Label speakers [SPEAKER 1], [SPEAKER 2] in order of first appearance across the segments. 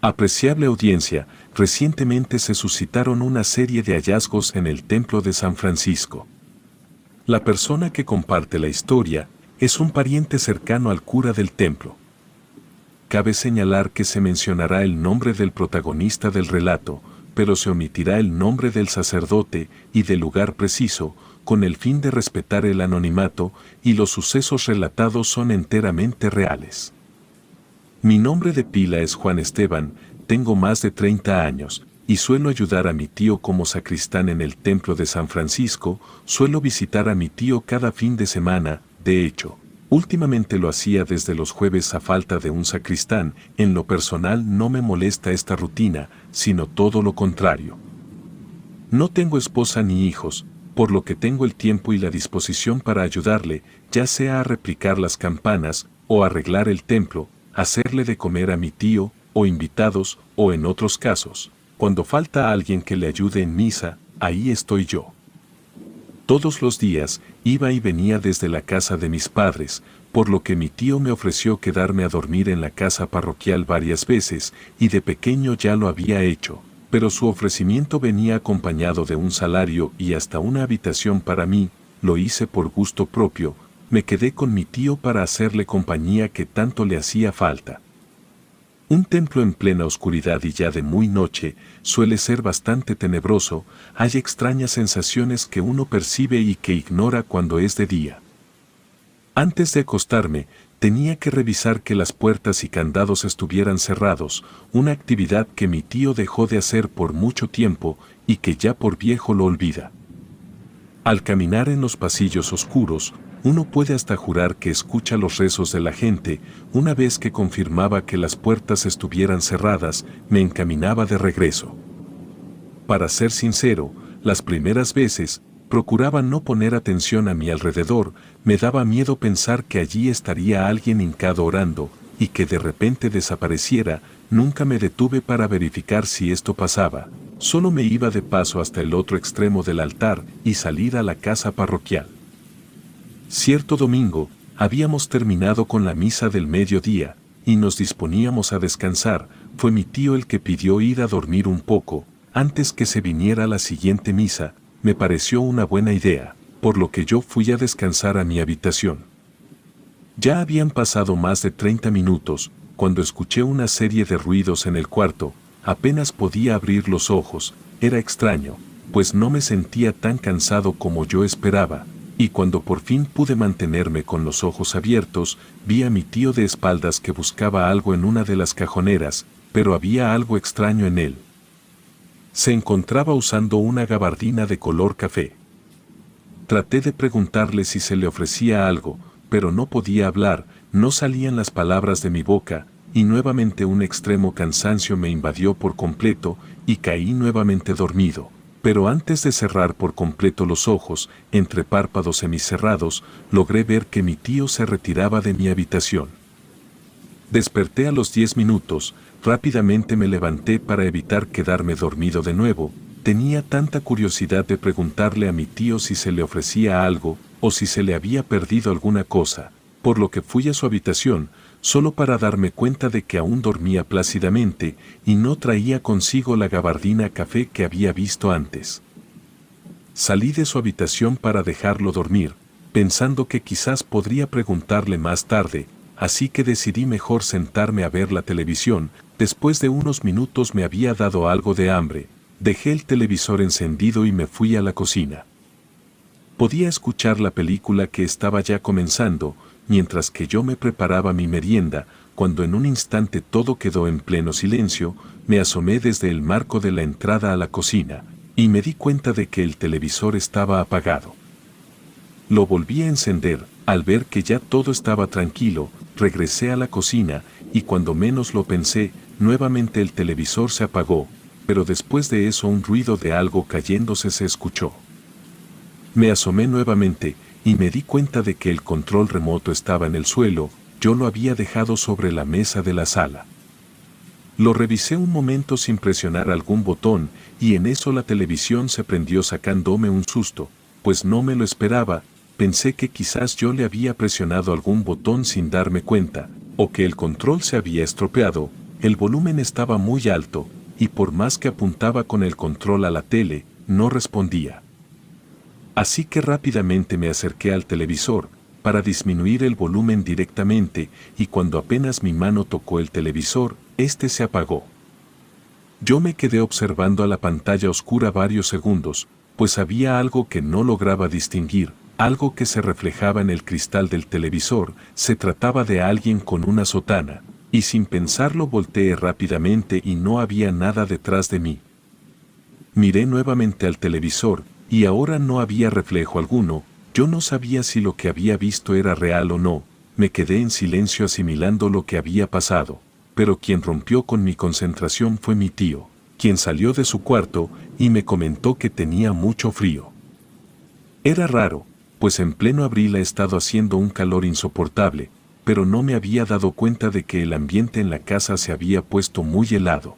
[SPEAKER 1] Apreciable audiencia, recientemente se suscitaron una serie de hallazgos en el Templo de San Francisco. La persona que comparte la historia es un pariente cercano al cura del templo. Cabe señalar que se mencionará el nombre del protagonista del relato, pero se omitirá el nombre del sacerdote y del lugar preciso, con el fin de respetar el anonimato, y los sucesos relatados son enteramente reales. Mi nombre de pila es Juan Esteban, tengo más de 30 años, y suelo ayudar a mi tío como sacristán en el templo de San Francisco. Suelo visitar a mi tío cada fin de semana. De hecho, últimamente lo hacía desde los jueves a falta de un sacristán. En lo personal no me molesta esta rutina, sino todo lo contrario. No tengo esposa ni hijos, por lo que tengo el tiempo y la disposición para ayudarle, ya sea a replicar las campanas, o arreglar el templo, hacerle de comer a mi tío, o invitados, o en otros casos, cuando falta alguien que le ayude en misa, ahí estoy yo. Todos los días, iba y venía desde la casa de mis padres, por lo que mi tío me ofreció quedarme a dormir en la casa parroquial varias veces, y de pequeño ya lo había hecho, pero su ofrecimiento venía acompañado de un salario y hasta una habitación para mí. Lo hice por gusto propio, me quedé con mi tío para hacerle compañía que tanto le hacía falta. Un templo en plena oscuridad y ya de muy noche suele ser bastante tenebroso. Hay extrañas sensaciones que uno percibe y que ignora cuando es de día. Antes de acostarme, tenía que revisar que las puertas y candados estuvieran cerrados, una actividad que mi tío dejó de hacer por mucho tiempo y que ya por viejo lo olvida. Al caminar en los pasillos oscuros, uno puede hasta jurar que escucha los rezos de la gente. Una vez que confirmaba que las puertas estuvieran cerradas, me encaminaba de regreso. Para ser sincero, las primeras veces, procuraba no poner atención a mi alrededor. Me daba miedo pensar que allí estaría alguien hincado orando, y que de repente desapareciera. Nunca me detuve para verificar si esto pasaba. Solo me iba de paso hasta el otro extremo del altar y salir a la casa parroquial. Cierto domingo, habíamos terminado con la misa del mediodía, y nos disponíamos a descansar. Fue mi tío el que pidió ir a dormir un poco, antes que se viniera la siguiente misa. Me pareció una buena idea, por lo que yo fui a descansar a mi habitación. Ya habían pasado más de 30 minutos, cuando escuché una serie de ruidos en el cuarto. Apenas podía abrir los ojos. Era extraño, pues no me sentía tan cansado como yo esperaba, y cuando por fin pude mantenerme con los ojos abiertos, vi a mi tío de espaldas que buscaba algo en una de las cajoneras, pero había algo extraño en él. Se encontraba usando una gabardina de color café. Traté de preguntarle si se le ofrecía algo, pero no podía hablar, no salían las palabras de mi boca, y nuevamente un extremo cansancio me invadió por completo, y caí nuevamente dormido. Pero antes de cerrar por completo los ojos, entre párpados semicerrados, logré ver que mi tío se retiraba de mi habitación. Desperté a los 10 minutos, rápidamente me levanté para evitar quedarme dormido de nuevo. Tenía tanta curiosidad de preguntarle a mi tío si se le ofrecía algo, o si se le había perdido alguna cosa, por lo que fui a su habitación, solo para darme cuenta de que aún dormía plácidamente y no traía consigo la gabardina café que había visto antes. Salí de su habitación para dejarlo dormir, pensando que quizás podría preguntarle más tarde, así que decidí mejor sentarme a ver la televisión. Después de unos minutos me había dado algo de hambre, dejé el televisor encendido y me fui a la cocina. Podía escuchar la película que estaba ya comenzando, mientras que yo me preparaba mi merienda, cuando en un instante todo quedó en pleno silencio. Me asomé desde el marco de la entrada a la cocina, y me di cuenta de que el televisor estaba apagado. Lo volví a encender. Al ver que ya todo estaba tranquilo, regresé a la cocina, y cuando menos lo pensé, nuevamente el televisor se apagó, pero después de eso un ruido de algo cayéndose se escuchó. Me asomé nuevamente, y me di cuenta de que el control remoto estaba en el suelo. Yo lo había dejado sobre la mesa de la sala. Lo revisé un momento sin presionar algún botón, y en eso la televisión se prendió sacándome un susto, pues no me lo esperaba. Pensé que quizás yo le había presionado algún botón sin darme cuenta, o que el control se había estropeado, El volumen estaba muy alto, y por más que apuntaba con el control a la tele, no respondía. Así que rápidamente me acerqué al televisor, para disminuir el volumen directamente, y cuando apenas mi mano tocó el televisor, este se apagó. Yo me quedé observando a la pantalla oscura varios segundos, pues había algo que no lograba distinguir, algo que se reflejaba en el cristal del televisor. Se trataba de alguien con una sotana, y sin pensarlo volteé rápidamente y no había nada detrás de mí. Miré nuevamente al televisor, y ahora no había reflejo alguno. Yo no sabía si lo que había visto era real o no. Me quedé en silencio asimilando lo que había pasado, pero quien rompió con mi concentración fue mi tío, quien salió de su cuarto y me comentó que tenía mucho frío. Era raro, pues en pleno abril ha estado haciendo un calor insoportable, pero no me había dado cuenta de que el ambiente en la casa se había puesto muy helado.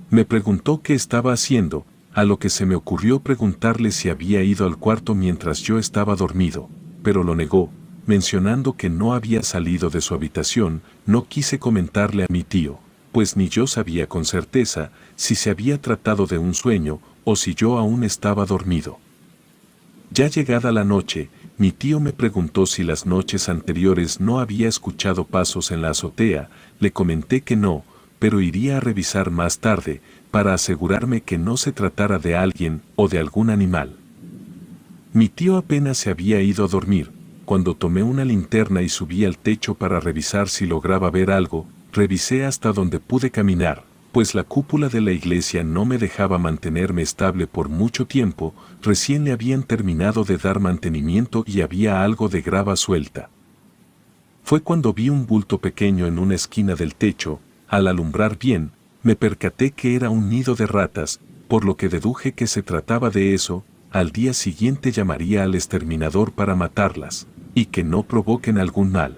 [SPEAKER 1] Me preguntó qué estaba haciendo, a lo que se me ocurrió preguntarle si había ido al cuarto mientras yo estaba dormido, pero lo negó, mencionando que no había salido de su habitación. No quise comentarle a mi tío, pues ni yo sabía con certeza si se había tratado de un sueño o si yo aún estaba dormido. Ya llegada la noche, mi tío me preguntó si las noches anteriores no había escuchado pasos en la azotea. Le comenté que no, pero iría a revisar más tarde, para asegurarme que no se tratara de alguien o de algún animal. Mi tío apenas se había ido a dormir, cuando tomé una linterna y subí al techo para revisar si lograba ver algo. Revisé hasta donde pude caminar, pues la cúpula de la iglesia no me dejaba mantenerme estable por mucho tiempo. Recién le habían terminado de dar mantenimiento y había algo de grava suelta. Fue cuando vi un bulto pequeño en una esquina del techo. Al alumbrar bien, me percaté que era un nido de ratas, por lo que deduje que se trataba de eso. Al día siguiente llamaría al exterminador para matarlas, y que no provoquen algún mal.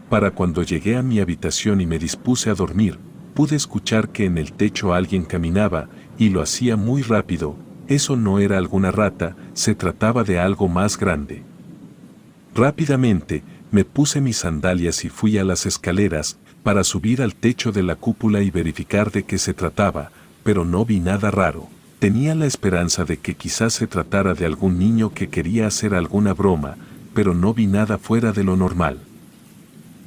[SPEAKER 1] Para cuando llegué a mi habitación y me dispuse a dormir, pude escuchar que en el techo alguien caminaba, y lo hacía muy rápido. Eso no era alguna rata, se trataba de algo más grande. Rápidamente, me puse mis sandalias y fui a las escaleras, para subir al techo de la cúpula y verificar de qué se trataba, pero no vi nada raro. Tenía la esperanza de que quizás se tratara de algún niño que quería hacer alguna broma, pero no vi nada fuera de lo normal.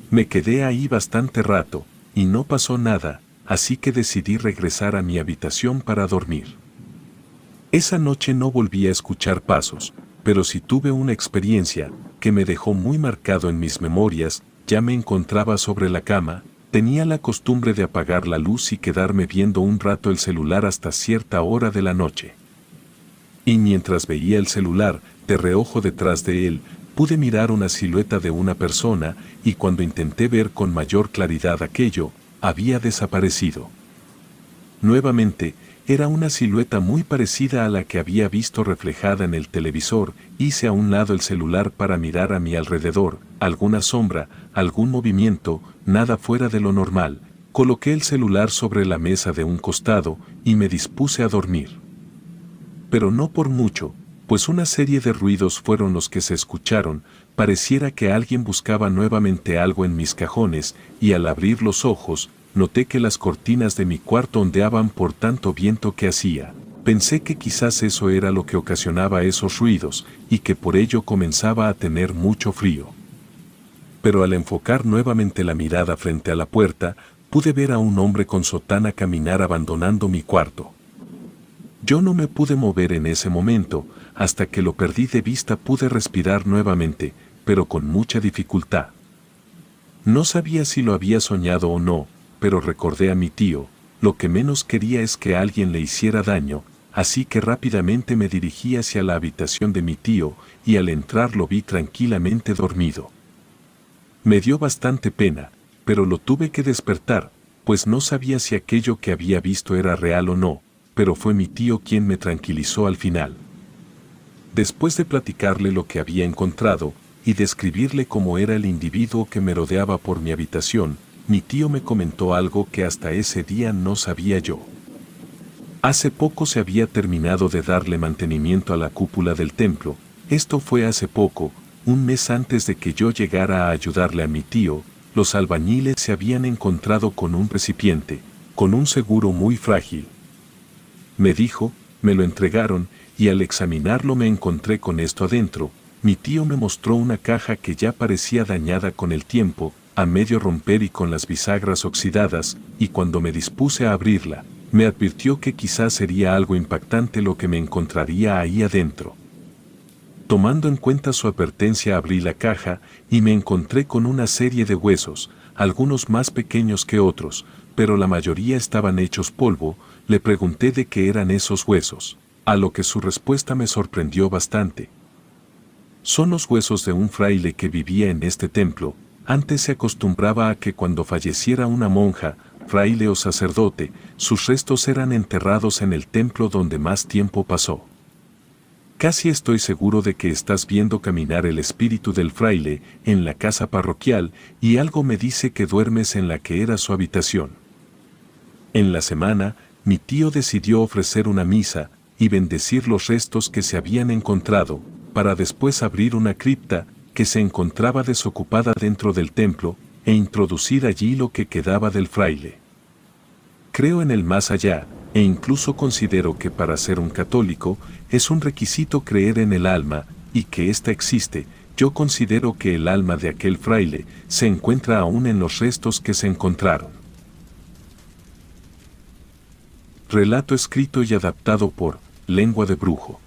[SPEAKER 1] Me quedé ahí bastante rato, y no pasó nada, así que decidí regresar a mi habitación para dormir. Esa noche no volví a escuchar pasos, pero sí tuve una experiencia que me dejó muy marcado en mis memorias. Ya me encontraba sobre la cama, tenía la costumbre de apagar la luz y quedarme viendo un rato el celular hasta cierta hora de la noche. Y mientras veía el celular, de reojo detrás de él, pude mirar una silueta de una persona, y cuando intenté ver con mayor claridad aquello, había desaparecido. Nuevamente, era una silueta muy parecida a la que había visto reflejada en el televisor. Hice a un lado el celular para mirar a mi alrededor, alguna sombra, algún movimiento, nada fuera de lo normal. Coloqué el celular sobre la mesa de un costado y me dispuse a dormir. Pero no por mucho, pues una serie de ruidos fueron los que se escucharon. Pareciera que alguien buscaba nuevamente algo en mis cajones, y al abrir los ojos, noté que las cortinas de mi cuarto ondeaban por tanto viento que hacía. Pensé que quizás eso era lo que ocasionaba esos ruidos, y que por ello comenzaba a tener mucho frío. Pero al enfocar nuevamente la mirada frente a la puerta, pude ver a un hombre con sotana caminar abandonando mi cuarto. Yo no me pude mover en ese momento. Hasta que lo perdí de vista pude respirar nuevamente, pero con mucha dificultad. No sabía si lo había soñado o no, pero recordé a mi tío. Lo que menos quería es que alguien le hiciera daño, así que rápidamente me dirigí hacia la habitación de mi tío, y al entrar lo vi tranquilamente dormido. Me dio bastante pena, pero lo tuve que despertar, pues no sabía si aquello que había visto era real o no, pero fue mi tío quien me tranquilizó al final. Después de platicarle lo que había encontrado, y describirle cómo era el individuo que me rodeaba por mi habitación, mi tío me comentó algo que hasta ese día no sabía yo. Hace poco se había terminado de darle mantenimiento a la cúpula del templo. Esto fue hace poco, un mes antes de que yo llegara a ayudarle a mi tío. los albañiles se habían encontrado con un recipiente, con un seguro muy frágil. Me dijo, me lo entregaron, y al examinarlo me encontré con esto adentro. Mi tío me mostró una caja que ya parecía dañada con el tiempo, a medio romper y con las bisagras oxidadas, y cuando me dispuse a abrirla, me advirtió que quizás sería algo impactante lo que me encontraría ahí adentro. Tomando en cuenta su advertencia, abrí la caja y me encontré con una serie de huesos, algunos más pequeños que otros, pero la mayoría estaban hechos polvo. Le pregunté de qué eran esos huesos, a lo que su respuesta me sorprendió bastante. Son los huesos de un fraile que vivía en este templo. Antes se acostumbraba a que cuando falleciera una monja, fraile o sacerdote, sus restos eran enterrados en el templo donde más tiempo pasó. Casi estoy seguro de que estás viendo caminar el espíritu del fraile en la casa parroquial, y algo me dice que duermes en la que era su habitación. En la semana, mi tío decidió ofrecer una misa y bendecir los restos que se habían encontrado, para después abrir una cripta que se encontraba desocupada dentro del templo e introducir allí lo que quedaba del fraile. Creo en el más allá, e incluso considero que para ser un católico es un requisito creer en el alma, y que ésta existe. Yo considero que el alma de aquel fraile se encuentra aún en los restos que se encontraron. Relato escrito y adaptado por Lengua de Brujo.